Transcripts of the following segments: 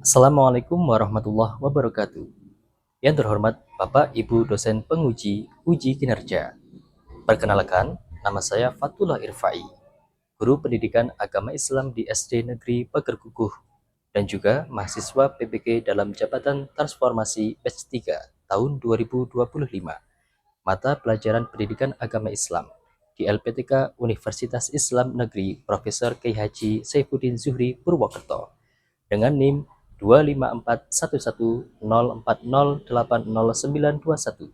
Assalamualaikum warahmatullahi wabarakatuh. Yang terhormat Bapak Ibu dosen penguji uji kinerja. Perkenalkan, nama saya Fatullah Irfai, guru pendidikan agama Islam di SD Negeri Pagerkukuh dan juga mahasiswa PPG dalam Jabatan Transformasi Batch 3 tahun 2025. Mata pelajaran pendidikan agama Islam di LPTK Universitas Islam Negeri Profesor Kiai Haji Saifuddin Zuhri Purwokerto dengan NIM 2541104080921.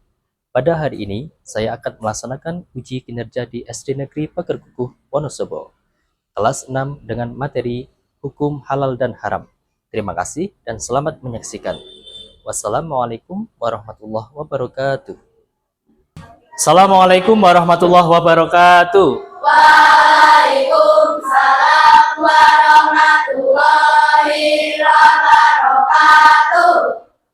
Pada hari ini, saya akan melaksanakan uji kinerja di SD Negeri Pagerkukuh Wonosobo, kelas 6 dengan materi Hukum Halal dan Haram. Terima kasih dan selamat menyaksikan. Wassalamualaikum warahmatullahi wabarakatuh. Assalamualaikum warahmatullahi wabarakatuh. Waalaikumsalam warahmatullahi wabarakatuh.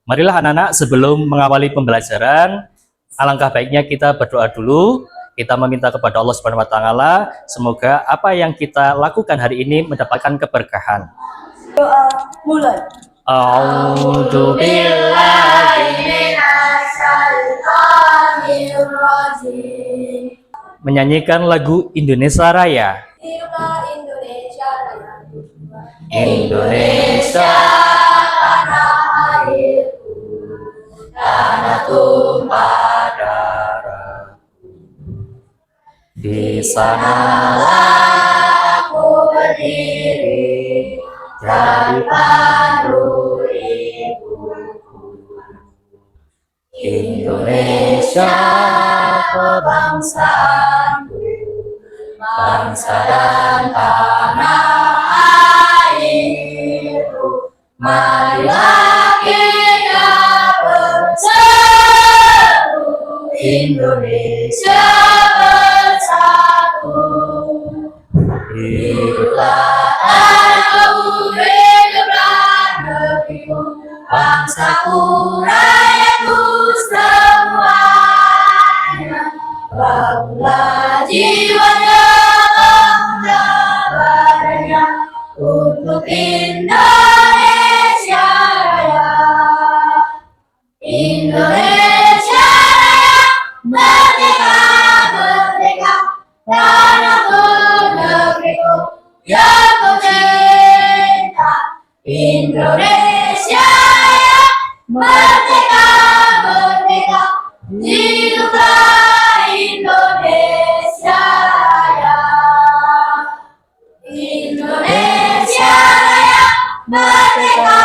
Marilah anak-anak, sebelum mengawali pembelajaran, alangkah baiknya kita berdoa dulu. Kita meminta kepada Allah Subhanahu wa taala semoga apa yang kita lakukan hari ini mendapatkan keberkahan. Doa mulai. A'udzu billahi Minasyaitonir rajim. menyanyikan lagu Indonesia Raya. Hiduplah Indonesia Raya. Indonesia tanah airku, tanah tumpah darah. Di sanalah aku berdiri, jadi pandu ibuku. Indonesia Kebangsaanku, bangsa dan tanah airku, marilah kita bersatu, Indonesia bersatu. Hiduplah aku, hiduplah negeriku, bangsaku, rakyatku semuanya. Bangunlah jiwanya, pemuda badannya, untuk Indonesia Raya. Indonesia Raya, merdeka, merdeka, tanahku, negeriku yang ku cinta. Indonesia Raya, merdeka, merdeka, hiduplah Indonesia Raya. Indonesia Raya, merdeka,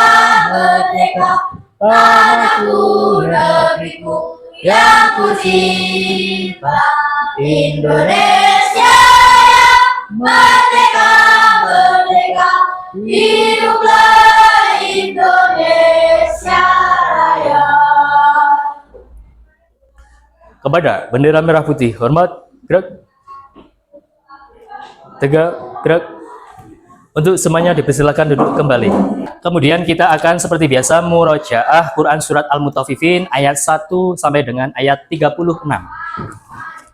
merdeka, tanahku, negeriku yang ku cinta. Indonesia Raya, merdeka, merdeka, hiduplah Indonesia Raya. kepada bendera merah putih, hormat, gerak, tegak, gerak. Untuk semuanya dipersilakan duduk kembali. Kemudian kita akan seperti biasa murojaah Quran Surat Al-Mutaffifin ayat 1 sampai dengan ayat 36.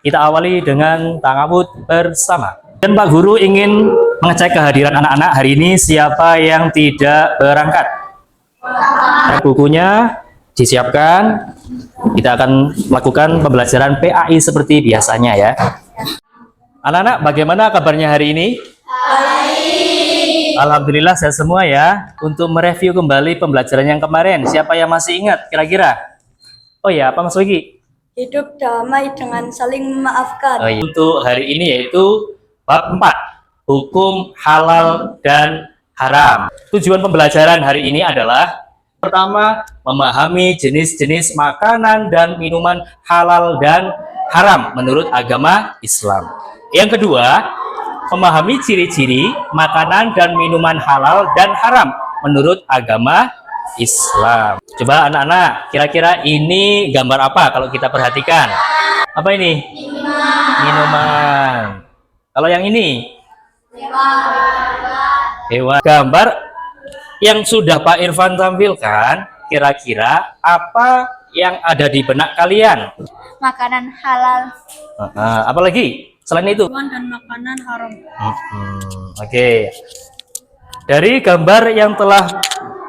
Kita awali dengan ta'awudz bersama. Dan Pak Guru ingin mengecek kehadiran anak-anak hari ini, siapa yang tidak berangkat. Bukunya disiapkan. Kita akan melakukan pembelajaran PAI seperti biasanya ya. Anak-anak, bagaimana kabarnya hari ini? Alhamdulillah sehat semua ya. Untuk mereview kembali pembelajaran yang kemarin, siapa yang masih ingat kira-kira? Oh ya, apa Mas Wiki? Hidup damai dengan saling memaafkan. Oh, iya. Untuk hari ini yaitu bab 4, hukum halal dan haram. Tujuan pembelajaran hari ini adalah pertama, memahami jenis-jenis makanan dan minuman halal dan haram menurut agama Islam. Yang kedua, memahami ciri-ciri makanan dan minuman halal dan haram menurut agama Islam. Coba anak-anak, kira-kira ini gambar apa kalau kita perhatikan? Apa ini? Minuman. Kalau yang ini? Hewan. Gambar yang sudah Pak Irfan tampilkan, kira-kira apa yang ada di benak kalian? Makanan halal. Apa lagi? Selain itu? Dan makanan haram. Oke. Dari gambar yang telah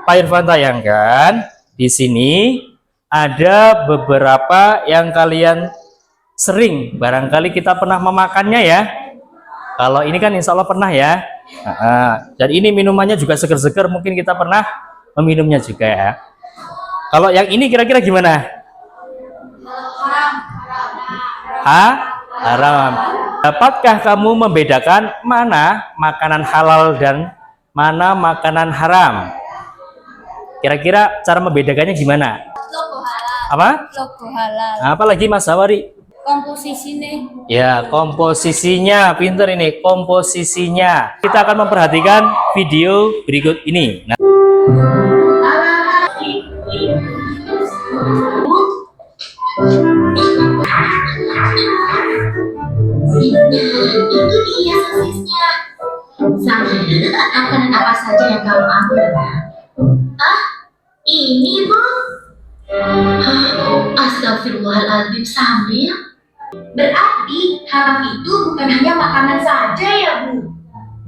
Pak Irfan tayangkan di sini ada beberapa yang kalian sering barangkali kita pernah memakannya ya. Kalau ini kan insya Allah pernah ya. Dan ini minumannya juga seger-seger, mungkin kita pernah meminumnya juga ya. Kalau yang ini kira-kira gimana? Haram. Dapatkah kamu membedakan mana makanan halal dan mana makanan haram? Kira-kira cara membedakannya gimana? Logo halal. Apa? Logo halal. Apalagi Mas Sawari? Komposisinya. Ya, komposisinya. Pinter ini, komposisinya. Kita akan memperhatikan video berikut ini. Nah, Itu dia sosisnya. Samir, makanan apa saja yang kamu ambil? Ah, ini bu. Astagfirullahaladzim, Samir. Berarti haram itu bukan hanya makanan saja ya bu?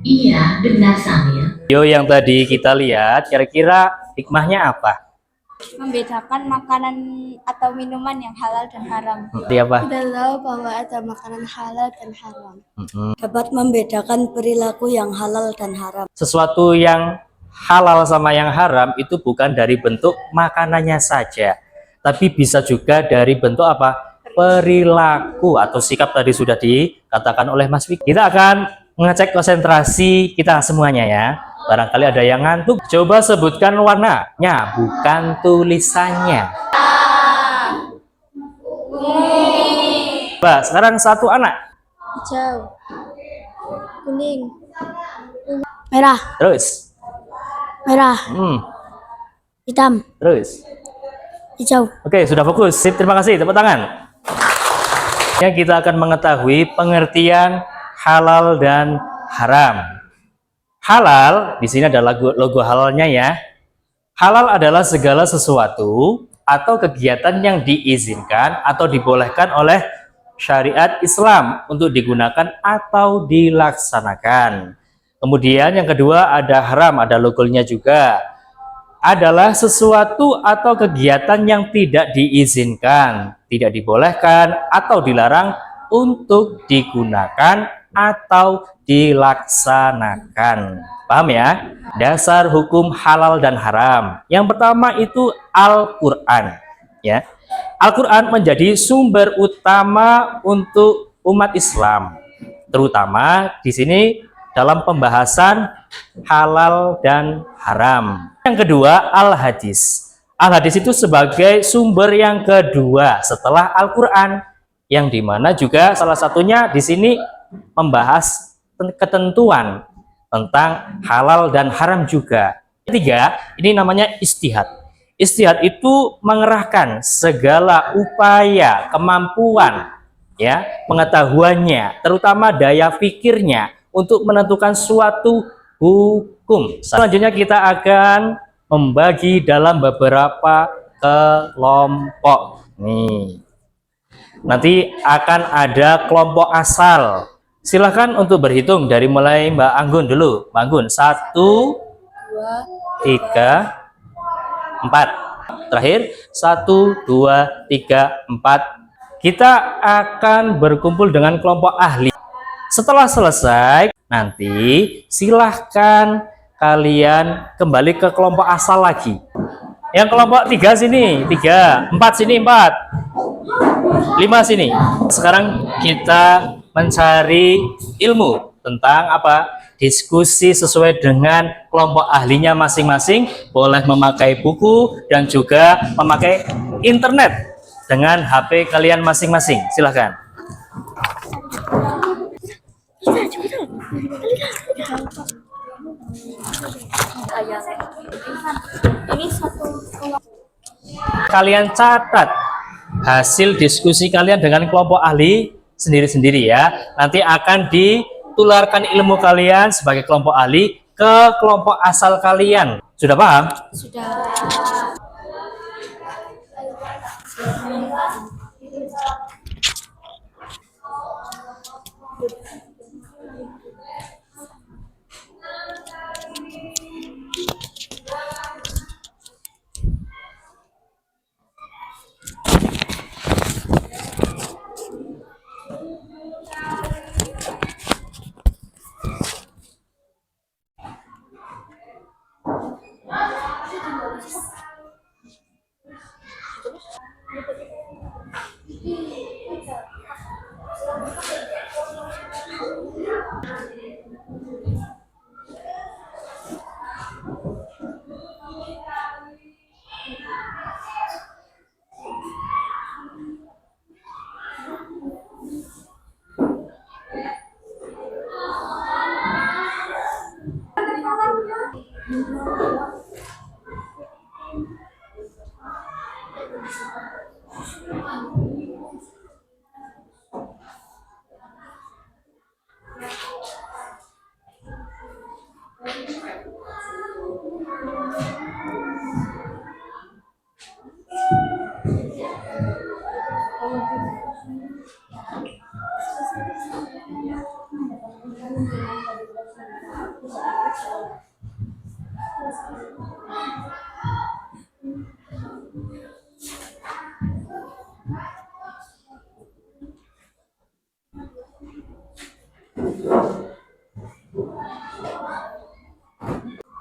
Iya, benar Samir. video yang tadi kita lihat, kira-kira hikmahnya apa? Membedakan makanan atau minuman yang halal dan haram. Dia apa? Kita tahu bahwa ada makanan halal dan haram. Dapat membedakan perilaku yang halal dan haram. Sesuatu yang halal sama yang haram itu bukan dari bentuk makanannya saja, tapi bisa juga dari bentuk apa? Perilaku atau sikap. Tadi sudah dikatakan oleh Mas Wiki. Kita akan mengecek konsentrasi kita semuanya ya. Barangkali ada yang ngantuk. Coba sebutkan warnanya, bukan tulisannya. Coba sekarang satu anak. Hijau, kuning, merah, Terus. merah, hitam, Terus. hijau. Oke, sudah fokus. Sip, terima kasih. Tepuk tangan. Ya, kita akan mengetahui pengertian halal dan haram. Halal, di sini ada logo halalnya ya. Halal adalah segala sesuatu atau kegiatan yang diizinkan atau dibolehkan oleh syariat Islam untuk digunakan atau dilaksanakan. Kemudian yang kedua ada haram, ada logonya juga. Adalah sesuatu atau kegiatan yang tidak diizinkan, tidak dibolehkan atau dilarang untuk digunakan atau dilaksanakan. Paham ya? Dasar hukum halal dan haram. Yang pertama itu Al-Qur'an, ya. Al-Qur'an menjadi sumber utama untuk umat Islam, terutama di sini dalam pembahasan halal dan haram. Yang kedua, Al-Hadis. Al-Hadis itu sebagai sumber yang kedua setelah Al-Qur'an, yang dimana juga salah satunya di sini membahas ketentuan tentang halal dan haram juga. Ketiga, ini namanya ijtihad. Ijtihad itu mengerahkan segala upaya, kemampuan, ya, pengetahuannya, terutama daya pikirnya untuk menentukan suatu hukum. Selanjutnya kita akan membagi dalam beberapa kelompok. Nih, nanti akan ada kelompok asal. Silahkan untuk berhitung dari mulai Mbak Anggun dulu. Mbak Anggun, 1, 3, 4. Terakhir, 1, 2, 3, 4. Kita akan berkumpul dengan kelompok ahli. Setelah selesai, nanti silahkan kalian kembali ke kelompok asal lagi. Yang kelompok 3 sini, 3, 4 sini, 4, 5 sini. Sekarang kita mencari ilmu tentang apa? Diskusi sesuai dengan kelompok ahlinya masing-masing. Boleh memakai buku dan juga memakai internet dengan HP kalian masing-masing. Silahkan. Kalian catat hasil diskusi kalian dengan kelompok ahli sendiri-sendiri ya. Nanti akan ditularkan ilmu kalian sebagai kelompok ahli ke kelompok asal kalian. Sudah paham? Sudah.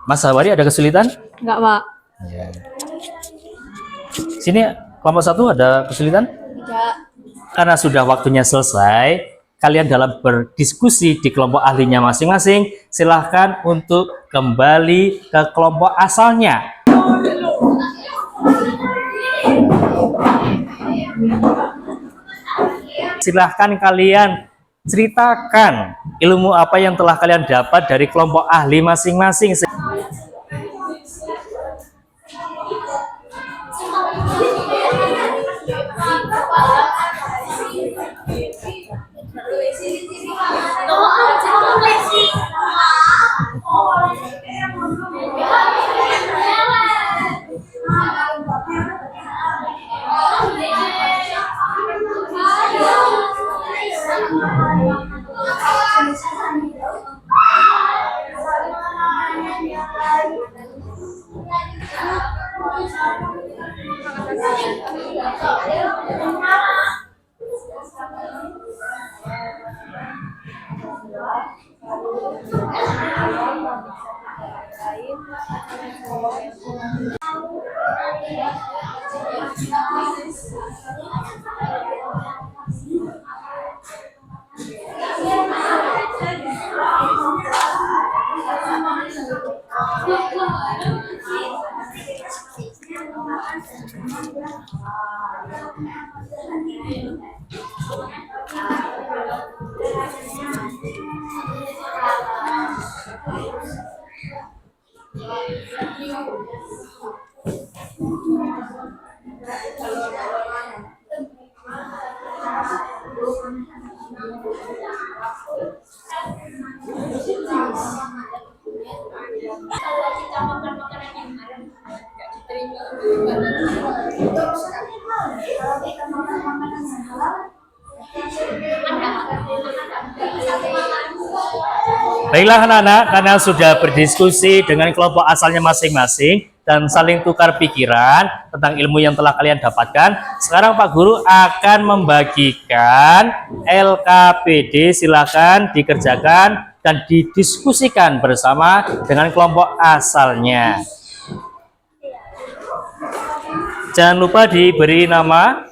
Mas Hawari ada kesulitan? Enggak, Pak. Ya. Sini kelompok 1 ada kesulitan? Tidak. Karena sudah waktunya selesai, kalian dalam berdiskusi di kelompok ahlinya masing-masing, silahkan untuk kembali ke kelompok asalnya. Silahkan kalian ceritakan ilmu apa yang telah kalian dapat dari kelompok ahli masing-masing. Baiklah anak-anak, karena sudah berdiskusi dengan kelompok asalnya masing-masing dan saling tukar pikiran tentang ilmu yang telah kalian dapatkan, sekarang Pak Guru akan membagikan LKPD. Silakan dikerjakan dan didiskusikan bersama dengan kelompok asalnya. Jangan lupa diberi nama.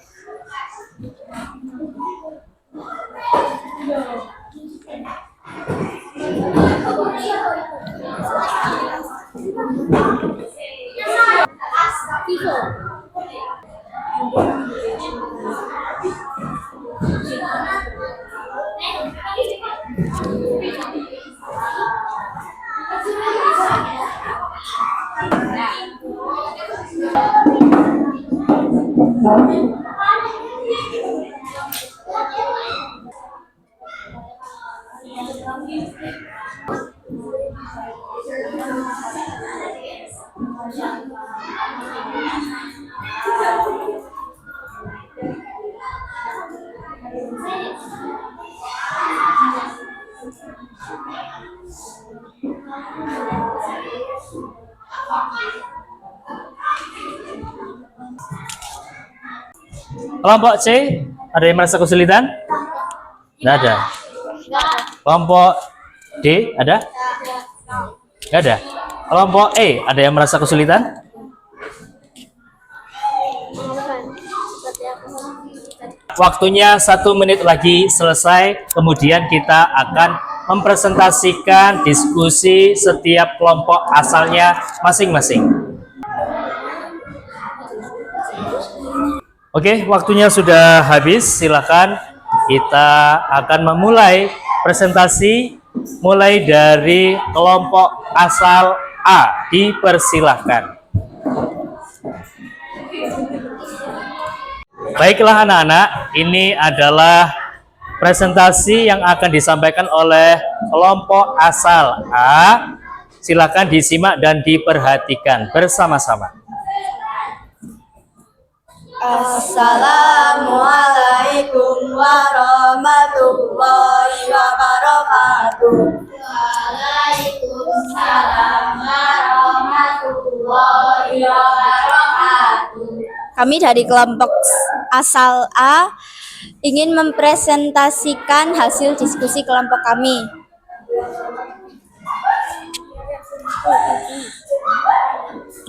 Kelompok C, ada yang merasa kesulitan? Tidak ada. Kelompok D, ada? Tidak ada. Kelompok E, ada yang merasa kesulitan? Waktunya 1 menit lagi selesai, kemudian kita akan mempresentasikan diskusi setiap kelompok asalnya masing-masing. Oke, waktunya sudah habis. Silakan kita akan memulai presentasi mulai dari kelompok asal A. Dipersilahkan. Baiklah anak-anak, ini adalah presentasi yang akan disampaikan oleh kelompok asal A. Silakan disimak dan diperhatikan bersama-sama. Assalamualaikum warahmatullahi wabarakatuh. Waalaikumsalam warahmatullahi wabarakatuh. Kami dari kelompok asal A ingin mempresentasikan hasil diskusi kelompok kami.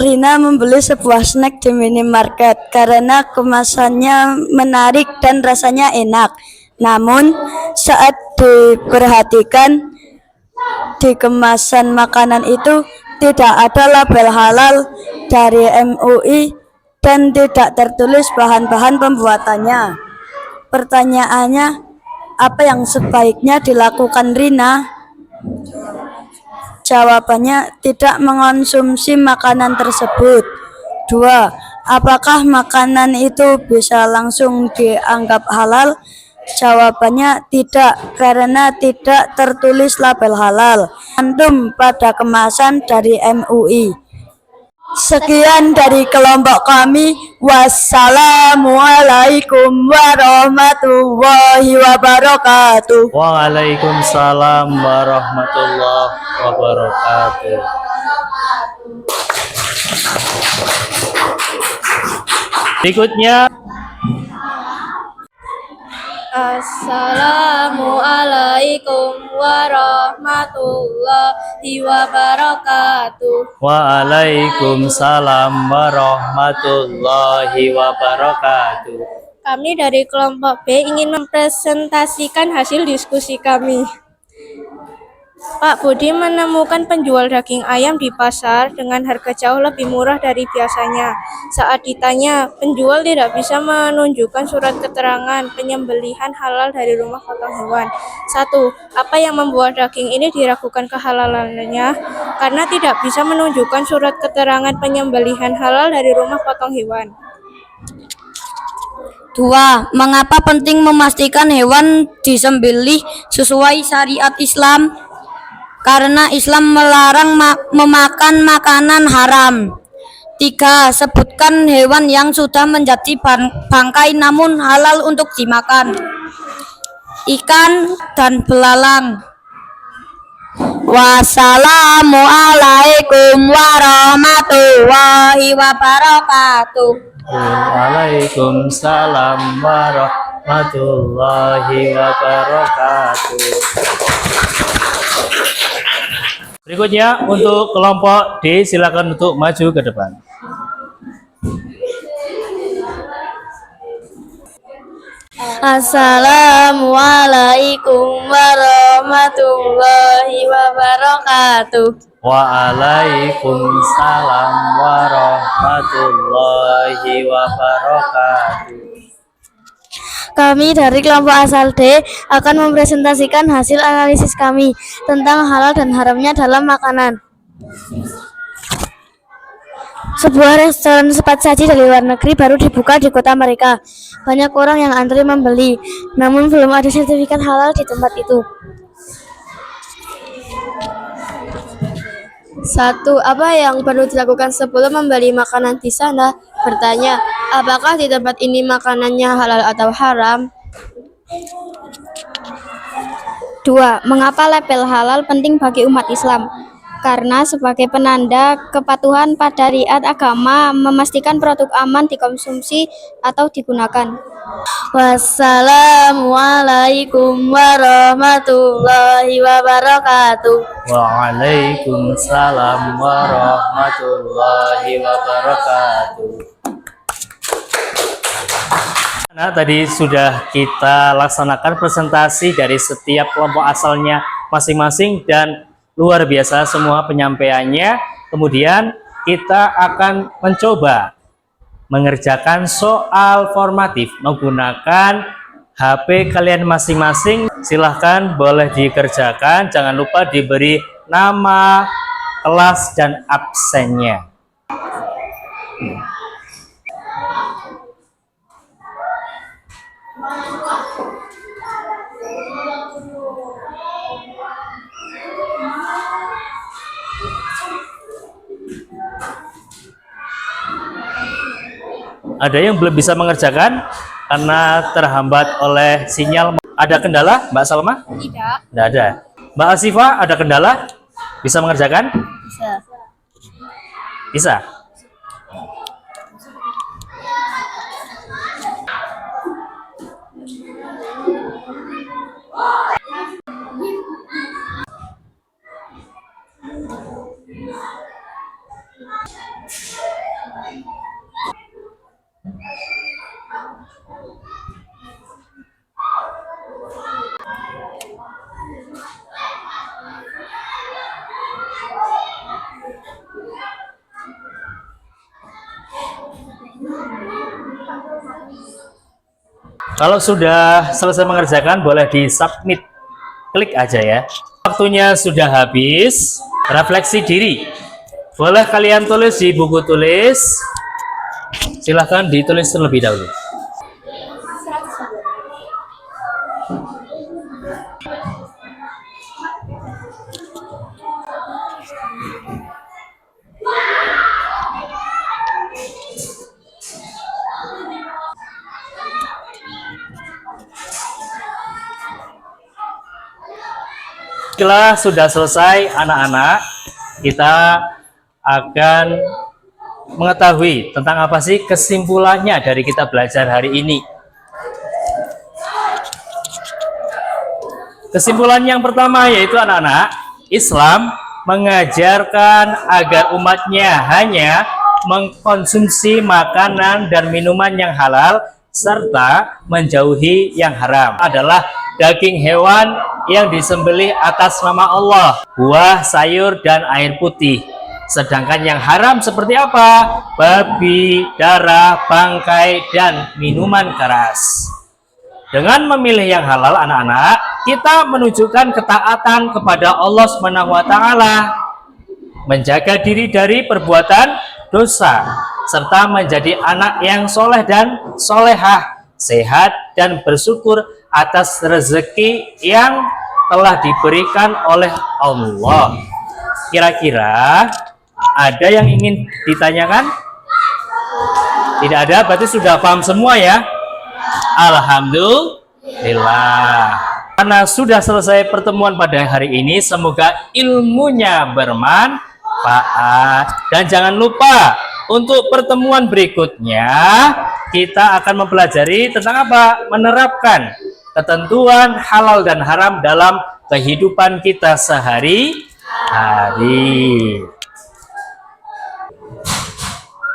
Rina membeli sebuah snack di minimarket karena kemasannya menarik dan rasanya enak. Namun saat diperhatikan di kemasan makanan itu tidak ada label halal dari MUI dan tidak tertulis bahan-bahan pembuatannya. Pertanyaannya, apa yang sebaiknya dilakukan Rina? Jawabannya, tidak mengonsumsi makanan tersebut. 2. Apakah makanan itu bisa langsung dianggap halal? Jawabannya tidak, karena tidak tertulis label halal. Cantum pada kemasan dari MUI. Sekian dari kelompok kami. Wassalamualaikum warahmatullahi wabarakatuh. Waalaikumsalam warahmatullahi wabarakatuh. Berikutnya, Assalamualaikum warahmatullahi wabarakatuh. waalaikumsalam warahmatullahi wabarakatuh. Kami dari kelompok B ingin mempresentasikan hasil diskusi kami. Pak Budi menemukan penjual daging ayam di pasar dengan harga jauh lebih murah dari biasanya. Saat ditanya, penjual tidak bisa menunjukkan surat keterangan penyembelihan halal dari rumah potong hewan. 1. Apa yang membuat daging ini diragukan kehalalannya? Karena tidak bisa menunjukkan surat keterangan penyembelihan halal dari rumah potong hewan. 2. Mengapa penting memastikan hewan disembelih sesuai syariat Islam? Karena Islam melarang memakan makanan haram. 3. Sebutkan hewan yang sudah menjadi bangkai namun halal untuk dimakan. Ikan dan belalang. Wassalamualaikum warahmatullahi wabarakatuh. Waalaikumsalam warahmatullahi wabarakatuh. Berikutnya untuk kelompok D, silakan untuk maju ke depan. Assalamualaikum warahmatullahi wabarakatuh. Waalaikumsalam warahmatullahi wabarakatuh. Kami dari kelompok asal D akan mempresentasikan hasil analisis kami tentang halal dan haramnya dalam makanan. Sebuah restoran cepat saji dari luar negeri baru dibuka di kota mereka. Banyak orang yang antri membeli, namun belum ada sertifikat halal di tempat itu. 1. Apa yang perlu dilakukan sebelum membeli makanan di sana? Bertanya, apakah di tempat ini makanannya halal atau haram? 2. Mengapa label halal penting bagi umat Islam? Karena sebagai penanda kepatuhan pada syariat agama, memastikan produk aman dikonsumsi atau digunakan. Wassalamualaikum warahmatullahi wabarakatuh. Waalaikumsalam warahmatullahi wabarakatuh. Nah, tadi sudah kita laksanakan presentasi dari setiap kelompok asalnya masing-masing dan luar biasa semua penyampaiannya. Kemudian kita akan mencoba mengerjakan soal formatif menggunakan HP kalian masing-masing. Silahkan boleh dikerjakan, jangan lupa diberi nama, kelas dan absennya. Ada yang belum bisa mengerjakan karena terhambat oleh sinyal. Ada kendala, Mbak Salma? Tidak. Tidak ada. Mbak Asifa, ada kendala? Bisa mengerjakan? Bisa. Bisa. Kalau sudah selesai mengerjakan, boleh di-submit. Klik aja ya. Waktunya sudah habis. Refleksi diri. Boleh kalian tulis di buku tulis. Silahkan ditulis terlebih dahulu. Setelah sudah selesai anak-anak, kita akan mengetahui tentang apa sih kesimpulannya dari kita belajar hari ini. Kesimpulan yang pertama yaitu anak-anak, Islam mengajarkan agar umatnya hanya mengkonsumsi makanan dan minuman yang halal serta menjauhi yang haram. Adalah daging hewan yang disembelih atas nama Allah, buah, sayur, dan air putih. Sedangkan yang haram seperti apa? Babi, darah, bangkai, dan minuman keras. Dengan memilih yang halal anak-anak, kita menunjukkan ketaatan kepada Allah SWT, menjaga diri dari perbuatan dosa, serta menjadi anak yang soleh dan solehah, sehat dan bersyukur atas rezeki yang telah diberikan oleh Allah. Kira-kira ada yang ingin ditanyakan? Tidak ada, berarti sudah paham semua ya? Alhamdulillah. Karena sudah selesai pertemuan pada hari ini, semoga ilmunya bermanfaat. Dan jangan lupa, untuk pertemuan berikutnya, kita akan mempelajari tentang apa? Menerapkan ketentuan halal dan haram dalam kehidupan kita sehari-hari.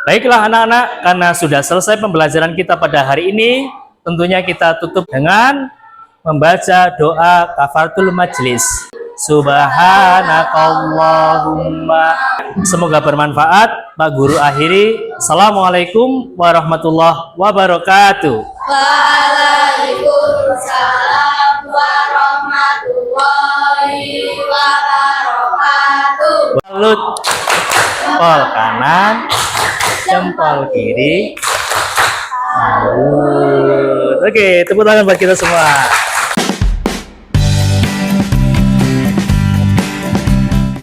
Baiklah anak-anak, karena sudah selesai pembelajaran kita pada hari ini, tentunya kita tutup dengan membaca doa kafaratul majlis. Subhanakallahumma. Semoga bermanfaat. Pak Guru akhiri. Assalamualaikum warahmatullahi wabarakatuh. Waalaikumsalam warahmatullahi wabarakatuh. Salut. Jempol kanan, jempol kiri. Oke, tepuk tangan buat kita semua.